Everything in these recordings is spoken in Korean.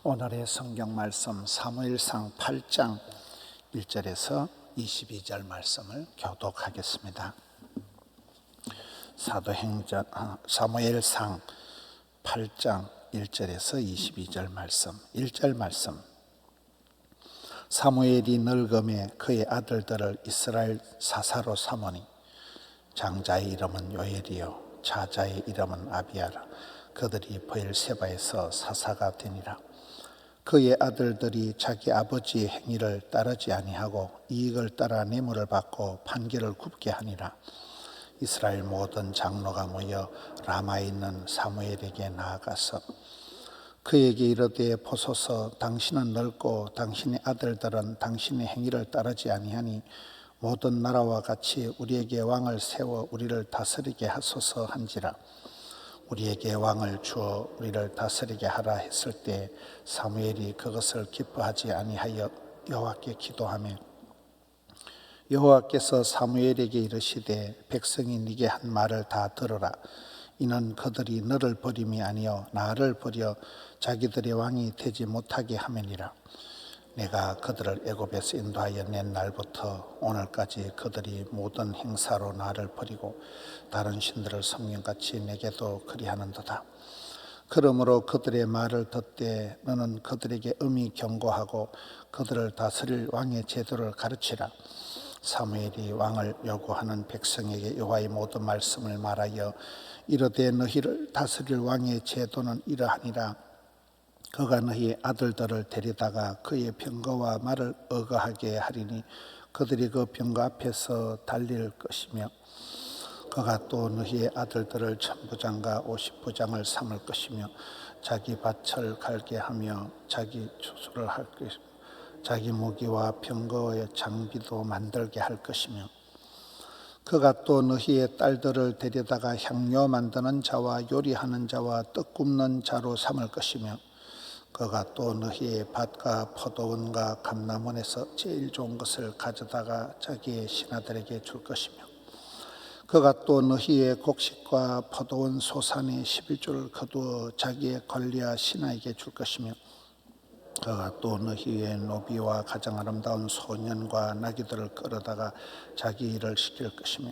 오늘의 성경 말씀 사무엘상 8장 1절에서 22절 말씀을 교독하겠습니다. 사무엘상 8장 1절에서 22절 말씀. 1절 말씀. 사무엘이 늙음에 그의 아들들을 이스라엘 사사로 삼으니 장자의 이름은 요엘이요 자자의 이름은 아비야라. 그들이 브엘세바에서 사사가 되니라. 그의 아들들이 자기 아버지의 행위를 따르지 아니하고 이익을 따라 뇌물을 받고 판결을 굽게 하니라. 이스라엘 모든 장로가 모여 라마에 있는 사무엘에게 나아가서 그에게 이르되 보소서, 당신은 늙고 당신의 아들들은 당신의 행위를 따르지 아니하니 모든 나라와 같이 우리에게 왕을 세워 우리를 다스리게 하소서 한지라. 우리에게 왕을 주어 우리를 다스리게 하라 했을 때 사무엘이 그것을 기뻐하지 아니하여 여호와께 기도하며 여호와께서 사무엘에게 이르시되 백성이 네게 한 말을 다 들으라. 이는 그들이 너를 버림이 아니요 나를 버려 자기들의 왕이 되지 못하게 함이니라. 내가 그들을 애굽에서 인도하여 낸 날부터 오늘까지 그들이 모든 행사로 나를 버리고 다른 신들을 섬김같이 내게도 그리하는도다. 그러므로 그들의 말을 듣되 너는 그들에게 엄히 경고하고 그들을 다스릴 왕의 제도를 가르치라. 사무엘이 왕을 요구하는 백성에게 여호와의 모든 말씀을 말하여 이르되 너희를 다스릴 왕의 제도는 이러하니라. 그가 너희의 아들들을 데리다가 그의 병거와 말을 어거하게 하리니 그들이 그 병거 앞에서 달릴 것이며 그가 또 너희의 아들들을 1000부장과 50부장을 삼을 것이며 자기 밭을 갈게 하며 자기 추수를 할 것이며 자기 무기와 병거의 장비도 만들게 할 것이며 그가 또 너희의 딸들을 데려다가 향료 만드는 자와 요리하는 자와 떡 굽는 자로 삼을 것이며 그가 또 너희의 밭과 포도원과 감람원에서 제일 좋은 것을 가져다가 자기의 신하들에게 줄 것이며 그가 또 너희의 곡식과 포도원 소산의 11조를 거두어 자기의 관리와 신하에게 줄 것이며 그가 또 너희의 노비와 가장 아름다운 소년과 나귀들을 끌어다가 자기 일을 시킬 것이며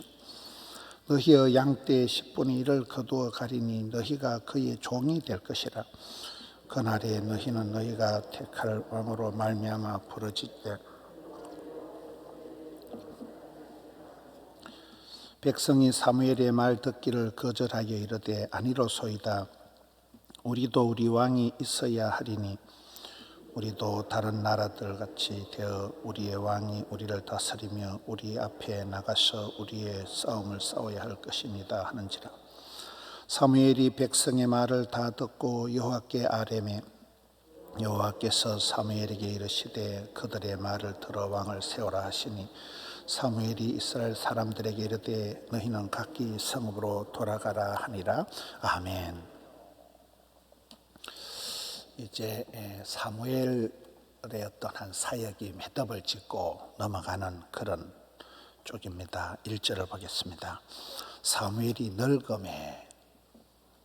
너희의 양떼의 10분의 1을 거두어 가리니 너희가 그의 종이 될 것이라. 그날에 너희는 너희가 택할 왕으로 말미암아 부르짖되 백성이 사무엘의 말 듣기를 거절하여 이르되 아니로소이다. 우리도 우리 왕이 있어야 하리니 우리도 다른 나라들 같이 되어 우리의 왕이 우리를 다스리며 우리 앞에 나가서 우리의 싸움을 싸워야 할 것입니다 하는지라. 사무엘이 백성의 말을 다 듣고 여호와께 아뢰매 여호와께서 사무엘에게 이르시되 그들의 말을 들어 왕을 세우라 하시니 사무엘이 이스라엘 사람들에게 이르되 너희는 각기 성읍으로 돌아가라 하니라. 아멘. 이제 사무엘의 어떤 한 사역이 매듭을 짓고 넘어가는 그런 쪽입니다. 1절을 보겠습니다. 사무엘이 늙음에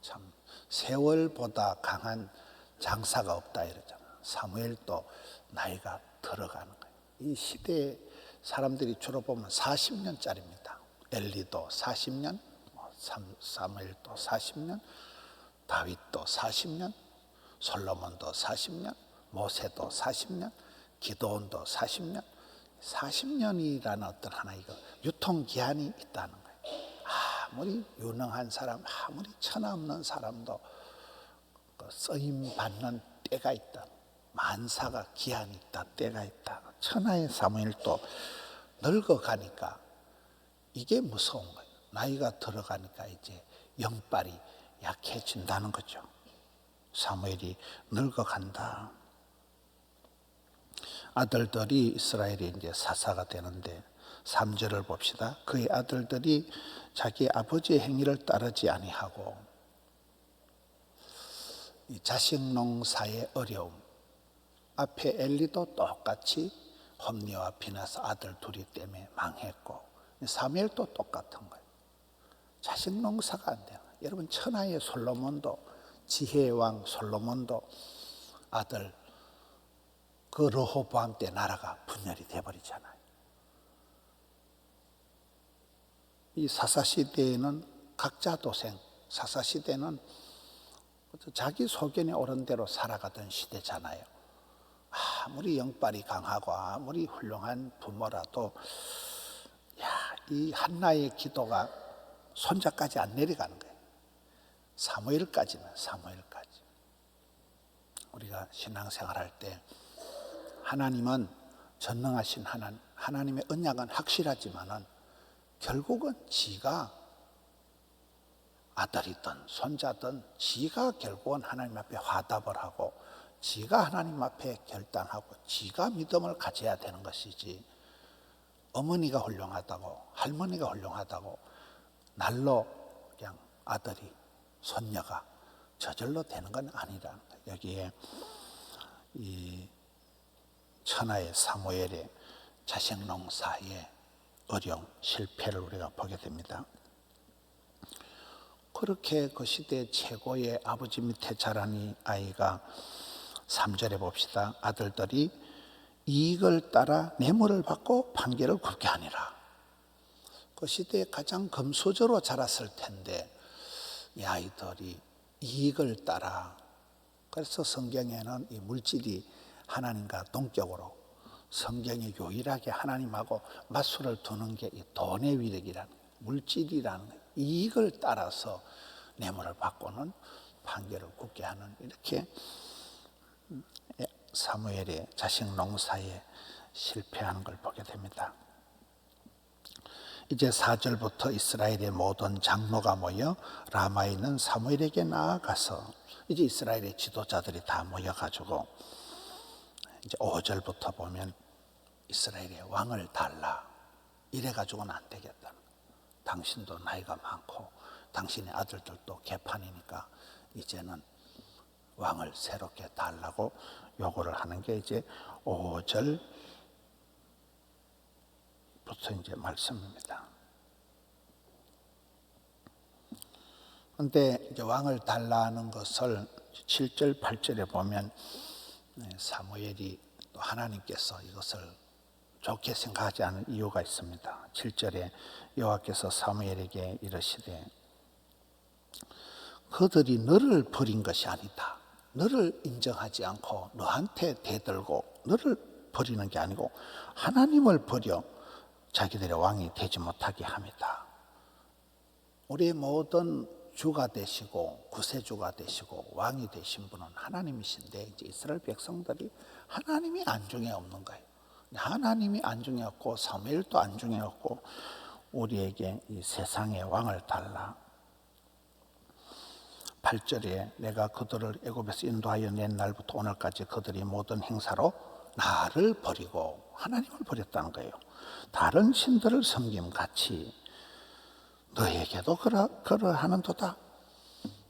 참 세월보다 강한 장사가 없다 이러잖아. 사무엘도 나이가 들어가는 거예요. 이 시대에 사람들이 주로 보면 40년짜리입니다. 엘리도 40년, 사무엘도 40년, 다윗도 40년, 솔로몬도 40년, 모세도 40년, 기도온도 40년. 40년이라는 어떤 하나 이거 유통기한이 있다는 거예요. 아무리 유능한 사람, 아무리 천하 없는 사람도 쓰임 받는 때가 있다. 만사가 기한이 있다, 때가 있다. 천하의 사무엘도 늙어가니까 이게 무서운 거예요. 나이가 들어가니까 이제 영빨이 약해진다는 거죠. 사무엘이 늙어간다. 아들들이 이스라엘이 이제 사사가 되는데 3절을 봅시다. 그의 아들들이 자기 아버지의 행위를 따르지 아니하고 이 자식 농사의 어려움. 앞에 엘리도 똑같이 홈리와 비나스 아들 둘이 때문에 망했고 사무엘도 똑같은 거예요. 자식 농사가 안 돼요. 여러분 천하의 솔로몬도 지혜의 왕 솔로몬도 아들 그 르호보암 때 나라가 분열이 돼버리잖아요. 이 사사시대에는 각자 도생, 사사시대는 자기 소견에 옳은 대로 살아가던 시대잖아요. 아무리 영빨이 강하고 아무리 훌륭한 부모라도 이 한나의 기도가 손자까지 안 내려가는 거예요. 사무엘까지는 사무엘까지. 우리가 신앙생활할 때 하나님은 전능하신 하나님의 언약은 확실하지만은 결국은 지가 아들이든 손자든 지가 결국은 하나님 앞에 화답을 하고 지가 하나님 앞에 결단하고 지가 믿음을 가져야 되는 것이지, 어머니가 훌륭하다고 할머니가 훌륭하다고 날로 그냥 아들이 손녀가 저절로 되는 건 아니라는 거예요. 여기에 이 천하의 사무엘의 자식 농사의 어려움, 실패를 우리가 보게 됩니다. 그렇게 그 시대 최고의 아버지 밑에 자란 이 아이가 3절에 봅시다. 아들들이 이익을 따라 뇌물을 받고 판결을 굽게 하니라. 그 시대에 가장 금수저로 자랐을 텐데 이 아이들이 이익을 따라, 그래서 성경에는 이 물질이 하나님과 동격으로 성경이 유일하게 하나님하고 맞수를 두는 게 이 돈의 위력이라는, 물질이라는 거예요. 이익을 따라서 뇌물을 받고는 판결을 굽게 하는, 이렇게 사무엘의 자식 농사에 실패하는 걸 보게 됩니다. 이제 4절부터 이스라엘의 모든 장로가 모여 라마에 있는 사무엘에게 나아가서, 이제 이스라엘의 지도자들이 다 모여가지고 이제 5절부터 보면 이스라엘의 왕을 달라, 이래가지고는 안 되겠다. 당신도 나이가 많고 당신의 아들들도 개판이니까 이제는 왕을 새롭게 달라고 요구를 하는 게 이제 5절부터 이제 말씀입니다. 그런데 이제 왕을 달라는 것을 7절, 8절에 보면 사무엘이 또 하나님께서 이것을 좋게 생각하지 않은 이유가 있습니다. 7절에 여호와께서 사무엘에게 이르시되 그들이 너를 버린 것이 아니다. 너를 인정하지 않고 너한테 대들고 너를 버리는 게 아니고 하나님을 버려 자기들의 왕이 되지 못하게 합니다. 우리의 모든 주가 되시고 구세주가 되시고 왕이 되신 분은 하나님이신데, 이제 이스라엘 백성들이 하나님이 안중에 없는 거예요. 하나님이 안중에 없고 사무엘도 안중에 없고 우리에게 이 세상의 왕을 달라. 8절에 내가 그들을 애굽에서 인도하여 낸 날부터 오늘까지 그들이 모든 행사로 나를 버리고, 하나님을 버렸다는 거예요. 다른 신들을 섬김같이 너에게도 그러하는도다.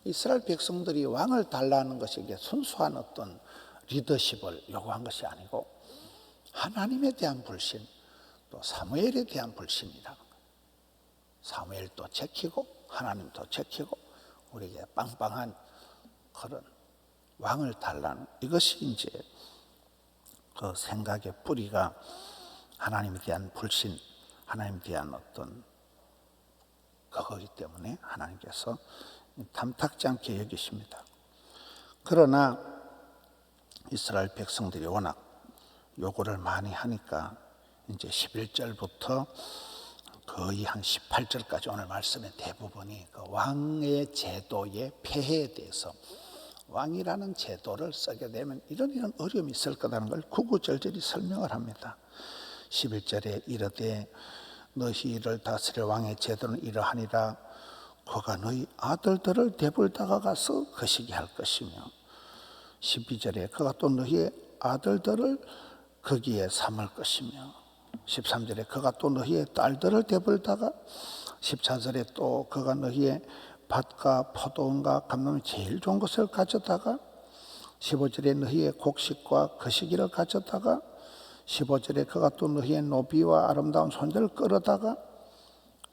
이스라엘 백성들이 왕을 달라는 것이 이게 순수한 어떤 리더십을 요구한 것이 아니고 하나님에 대한 불신, 또 사무엘에 대한 불신이라는 거예요. 사무엘도 지키고 하나님도 지키고 우리에게 빵빵한 그런 왕을 달라는, 이것이 이제 그 생각의 뿌리가 하나님에 대한 불신, 하나님에 대한 어떤 그거기 때문에 하나님께서 탐탁지 않게 여기십니다. 그러나 이스라엘 백성들이 워낙 요구를 많이 하니까 이제 11절부터 거의 한 18절까지 오늘 말씀의 대부분이 그 왕의 제도의 폐해에 대해서, 왕이라는 제도를 쓰게 되면 이런 어려움이 있을 거라는 걸 구구절절히 설명을 합니다. 11절에 이르되 너희를 다스릴 왕의 제도는 이러하니라. 그가 너희 아들들을 대불다가 가서 거시기 할 것이며, 12절에 그가 또 너희의 아들들을 거기에 삼을 것이며, 13절에 그가 또 너희의 딸들을 대불다가, 14절에 또 그가 너희의 밭과 포도원과 감람이 제일 좋은 것을 가져다가, 15절에 너희의 곡식과 거시기를 가져다가, 15절에 그가 또 너희의 노비와 아름다운 손자를 끌어다가,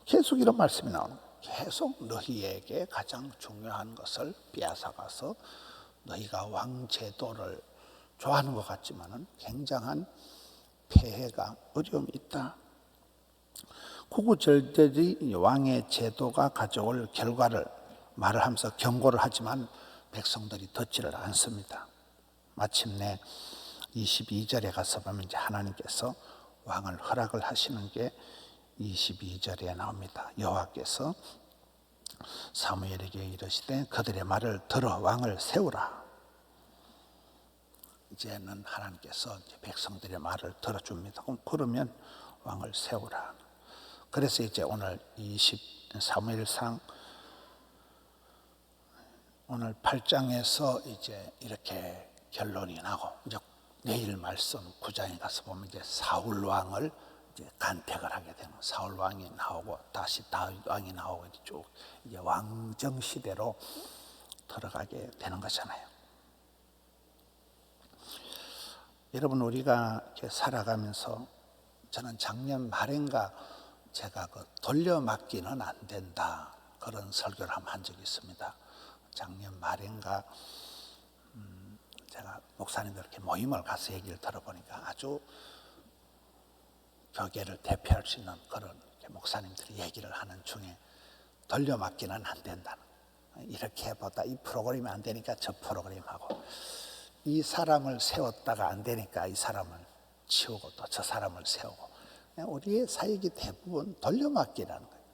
계속 이런 말씀이 나오는 거예요. 계속 너희에게 가장 중요한 것을 빼앗아가서 너희가 왕제도를 좋아하는 것 같지만은 굉장한 폐해가 어려움이 있다. 구구절절이 왕의 제도가 가져올 결과를 말을 하면서 경고를 하지만 백성들이 듣지를 않습니다. 마침내 22절에 가서 보면 이제 하나님께서 왕을 허락을 하시는 게 22절에 나옵니다. 여호와께서 사무엘에게 이르시되 그들의 말을 들어 왕을 세우라. 이제는 하나님께서 이제 백성들의 말을 들어줍니다. 그러면 왕을 세우라. 그래서 이제 오늘 사무엘상 오늘 8장에서 이제 이렇게 결론이 나고, 이제 내일 말씀 9장에 가서 보면 이제 사울 왕을 이제 간택을 하게 되는, 사울 왕이 나오고 다시 다윗 왕이 나오고 쭉 이제 왕정 시대로 들어가게 되는 거잖아요. 여러분, 우리가 이렇게 살아가면서 저는 작년 말인가 제가 돌려막기는 안 된다 그런 설교를 한 적이 있습니다. 작년 말인가 제가 목사님들 이렇게 모임을 가서 얘기를 들어보니까 아주 교계를 대표할 수 있는 그런 목사님들이 얘기를 하는 중에 돌려막기는 안 된다는, 이렇게 해보다 이 프로그램이 안 되니까 저 프로그램하고, 이 사람을 세웠다가 안 되니까 이 사람을 치우고 또 저 사람을 세우고, 우리의 사역이 대부분 돌려막기라는 거예요.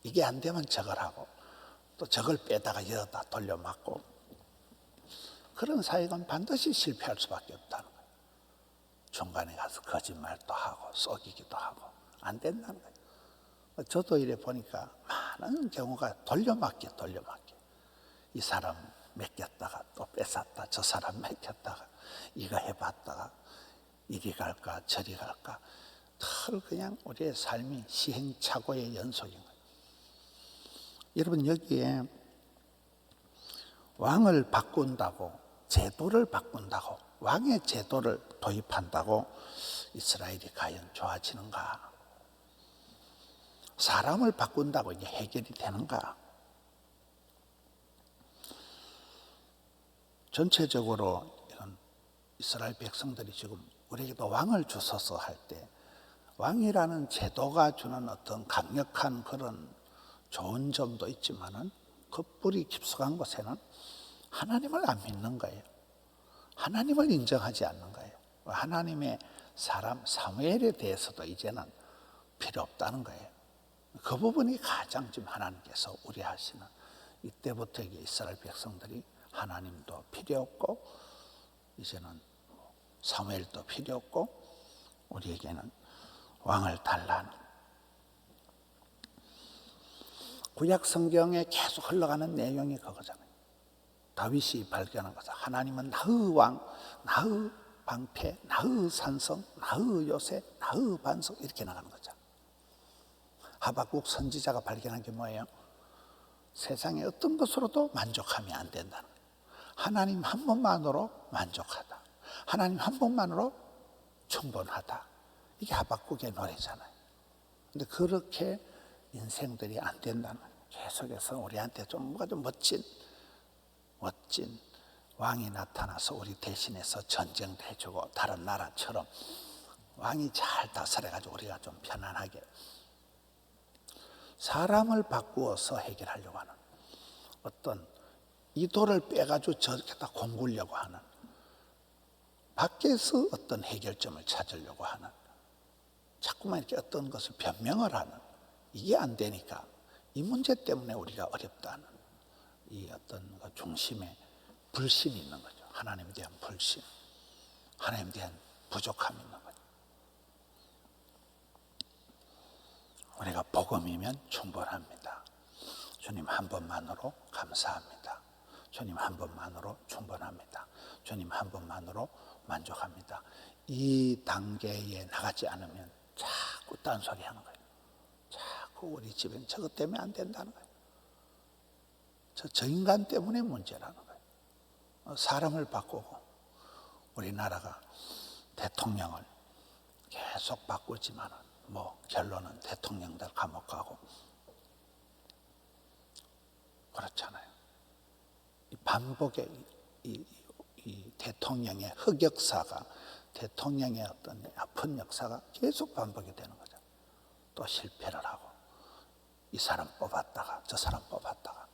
이게 안 되면 저걸 하고 또 저걸 빼다가 여기다 돌려막고, 그런 사역은 반드시 실패할 수밖에 없다는 거예요. 중간에 가서 거짓말도 하고 속이기도 하고 안 된다는 거예요. 저도 이래 보니까 많은 경우가 돌려막기. 이 사람 맡겼다가 또 뺏었다, 저 사람 맡겼다가 이거 해봤다가 이리 갈까 저리 갈까, 늘 그냥 우리의 삶이 시행착오의 연속인 거예요. 여러분, 여기에 왕을 바꾼다고, 제도를 바꾼다고, 왕의 제도를 도입한다고 이스라엘이 과연 좋아지는가? 사람을 바꾼다고 이게 해결이 되는가? 전체적으로 이런 이스라엘 백성들이 지금 우리에게도 왕을 주소서 할 때, 왕이라는 제도가 주는 어떤 강력한 그런 좋은 점도 있지만은 그 뿌리 깊숙한 곳에는 하나님을 안 믿는 거예요. 하나님을 인정하지 않는 거예요. 하나님의 사람 사무엘에 대해서도 이제는 필요 없다는 거예요. 그 부분이 가장 지금 하나님께서 우려하시는, 이때부터 이게 이스라엘 백성들이 하나님도 필요 없고 이제는 사무엘도 필요 없고 우리에게는 왕을 달라는, 구약 성경에 계속 흘러가는 내용이 그거잖아요. 다윗이 발견한 것은 하나님은 나의 왕, 나의 방패, 나의 산성, 나의 요새, 나의 반석, 이렇게 나가는 거죠. 하박국 선지자가 발견한 게 뭐예요? 세상의 어떤 것으로도 만족하면 안 된다는 거예요. 하나님 한 분만으로 만족하다, 하나님 한 분만으로 충분하다, 이게 하박국의 노래잖아요. 근데 그렇게 인생들이 안 된다는 거예요. 계속해서 우리한테 좀 뭔가 좀 멋진 왕이 나타나서 우리 대신해서 전쟁도 해주고 다른 나라처럼 왕이 잘 다스려가지고 우리가 좀 편안하게, 사람을 바꾸어서 해결하려고 하는, 어떤 이도를 빼가지고 저렇게다 공굴려고 하는, 밖에서 어떤 해결점을 찾으려고 하는, 자꾸만 이렇게 어떤 것을 변명을 하는, 이게 안 되니까 이 문제 때문에 우리가 어렵다는 이 어떤 그 중심에 불신이 있는 거죠. 하나님에 대한 불신, 하나님에 대한 부족함이 있는 거죠. 우리가 복음이면 충분합니다. 주님 한 번만으로 감사합니다. 주님 한 번만으로 충분합니다. 주님 한 번만으로 만족합니다. 이 단계에 나가지 않으면 자꾸 딴소리 하는 거예요. 자꾸 우리 집엔 저것 때문에 안 된다는 거예요. 저 인간 때문에 문제라는 거예요. 사람을 바꾸고 우리나라가 대통령을 계속 바꾸지만은 뭐 결론은 대통령들 감옥 가고 그렇잖아요. 이 반복의 이 이 대통령의 흑역사가, 대통령의 어떤 아픈 역사가 계속 반복이 되는 거죠. 또 실패를 하고 이 사람 뽑았다가 저 사람 뽑았다가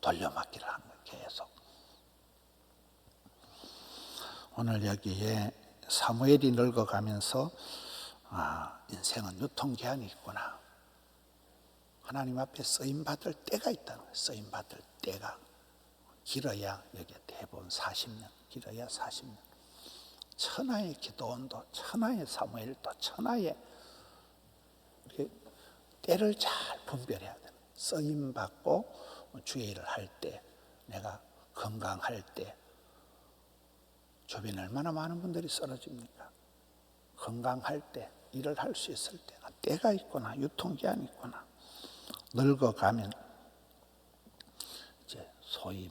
돌려막기를 하는 거예요. 계속. 오늘 여기에 사무엘이 늙어가면서 인생은 유통기한이 있구나. 하나님 앞에 쓰임받을 때가 있다는 거예요. 쓰임받을 때가. 길어야 여기에 대부분 40년, 길어야 40년. 천하의 기도원도, 천하의 사무엘도, 천하의 때를 잘 분별해야 돼요. 쓰임받고 주의 일을 할 때, 내가 건강할 때, 주변에 얼마나 많은 분들이 쓰러집니까? 건강할 때, 일을 할 수 있을 때, 때가 있구나, 유통기한이 있구나. 늙어가면 이제 소위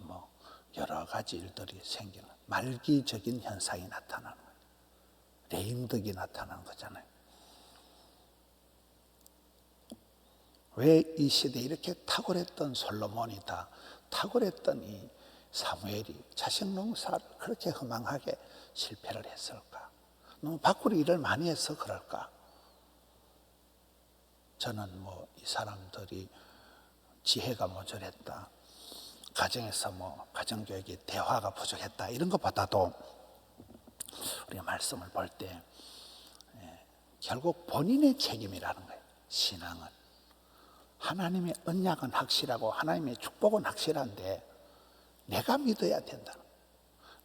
여러 가지 일들이 생기는 말기적인 현상이 나타나는 거예요. 레임덕이 나타나는 거잖아요. 왜 이 시대에 이렇게 탁월했던 솔로몬이 다 탁월했던 이 사무엘이 자식 농사를 그렇게 허망하게 실패를 했을까? 너무 밖으로 일을 많이 해서 그럴까? 저는 이 사람들이 지혜가 모자랐다, 가정에서 가정교육이 대화가 부족했다, 이런 것보다도 우리가 말씀을 볼 때 결국 본인의 책임이라는 거예요. 신앙은 하나님의 언약은 확실하고 하나님의 축복은 확실한데 내가 믿어야 된다는 거예요.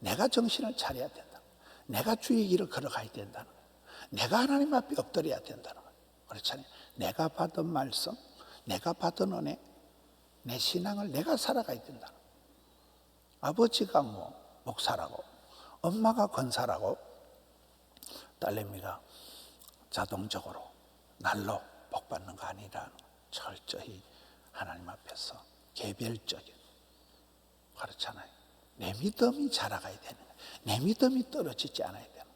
내가 정신을 차려야 된다는 거예요. 내가 주의 길을 걸어가야 된다는 거예요. 내가 하나님 앞에 엎드려야 된다는 거예요. 그렇잖아요. 내가 받은 말씀, 내가 받은 은혜, 내 신앙을 내가 살아가야 된다. 아버지가 목사라고, 엄마가 권사라고, 딸내미가 자동적으로 날로 복 받는 거 아니라 철저히 하나님 앞에서 개별적인, 그렇잖아요. 내 믿음이 자라가야 되는 거예요. 내 믿음이 떨어지지 않아야 되는 거예요.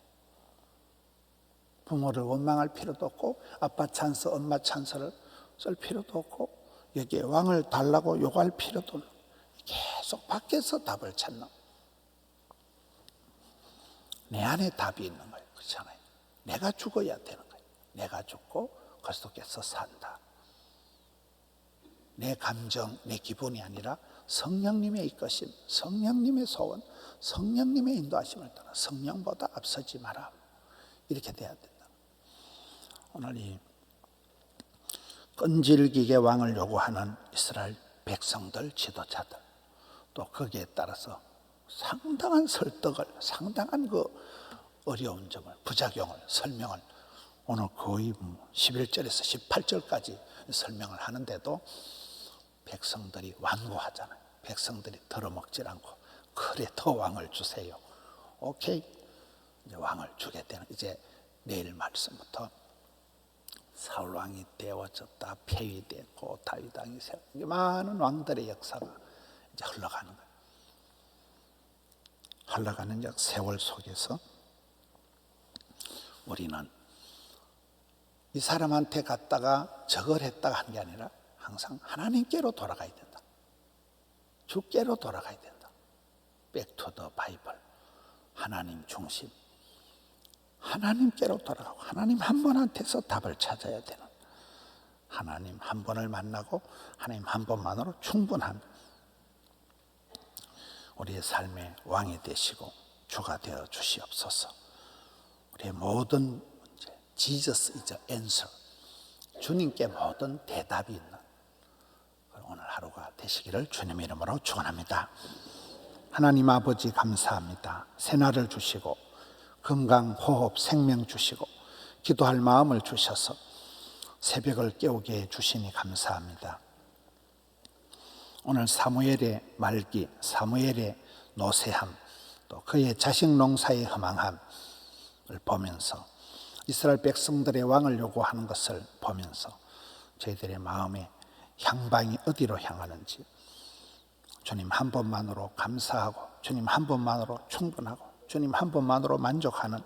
부모를 원망할 필요도 없고 아빠 찬스, 엄마 찬스를 쓸 필요도 없고 여기에 왕을 달라고 요구할 필요도 없고 계속 밖에서 답을 찾는, 내 안에 답이 있는 거예요. 그렇잖아요. 내가 죽어야 되는 거예요. 내가 죽고 그리스도께서 산다. 내 감정, 내 기분이 아니라 성령님의 이끄심, 성령님의 소원, 성령님의 인도하심을 따라 성령보다 앞서지 마라. 이렇게 돼야 된다. 오늘 이 끈질기게 왕을 요구하는 이스라엘 백성들, 지도자들, 또 거기에 따라서 상당한 설득을, 상당한 어려운 점을, 부작용을, 설명을 오늘 거의 11절에서 18절까지 설명을 하는데도 백성들이 완고하잖아요. 백성들이 들어먹질 않고, 그래 더 왕을 주세요. 오케이, 이제 왕을 주게 되는, 이제 내일 말씀부터 사울 왕이 되어졌다, 폐위됐고 다윗 왕이 세웠고, 많은 왕들의 역사가 이제 흘러가는 거예요. 흘러가는 세월 속에서 우리는 이 사람한테 갔다가 저걸 했다가 하는 게 아니라 항상 하나님께로 돌아가야 된다. 주께로 돌아가야 된다. Back to the Bible. 하나님 중심. 하나님께로 돌아가고 하나님 한 분한테서 답을 찾아야 되는, 하나님 한 분을 만나고 하나님 한 분만으로 충분한 우리의 삶의 왕이 되시고 주가 되어 주시옵소서. 우리의 모든 문제, Jesus is the answer. 주님께 모든 대답이 있는 오늘 하루가 되시기를 주님의 이름으로 축원합니다. 하나님 아버지 감사합니다. 새날을 주시고 건강, 호흡, 생명 주시고 기도할 마음을 주셔서 새벽을 깨우게 해 주시니 감사합니다. 오늘 사무엘의 말기, 사무엘의 노쇠함, 또 그의 자식 농사의 허망함을 보면서 이스라엘 백성들의 왕을 요구하는 것을 보면서 저희들의 마음의 향방이 어디로 향하는지, 주님 한 분만으로 감사하고 주님 한 분만으로 충분하고 주님 한 분만으로 만족하는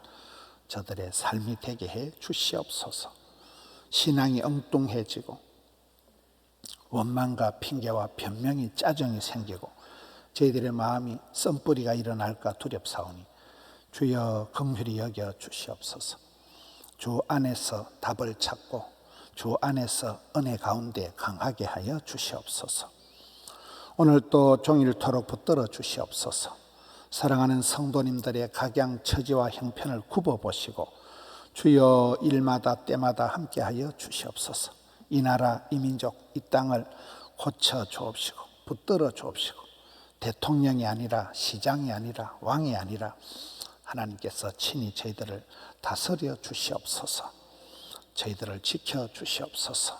저들의 삶이 되게 해 주시옵소서. 신앙이 엉뚱해지고 원망과 핑계와 변명이 짜증이 생기고 저희들의 마음이 썬뿌리가 일어날까 두렵사오니 주여 긍휼히 여겨 주시옵소서. 주 안에서 답을 찾고 주 안에서 은혜 가운데 강하게 하여 주시옵소서. 오늘 또 종일토록 붙들어 주시옵소서. 사랑하는 성도님들의 각양 처지와 형편을 굽어보시고 주여 일마다 때마다 함께하여 주시옵소서. 이 나라 이 민족 이 땅을 고쳐 주옵시고 붙들어 주옵시고 대통령이 아니라 시장이 아니라 왕이 아니라 하나님께서 친히 저희들을 다스려 주시옵소서. 저희들을 지켜 주시옵소서.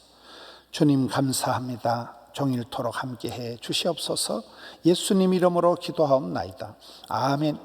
주님 감사합니다. 종일토록 함께해 주시옵소서. 예수님 이름으로 기도하옵나이다. 아멘.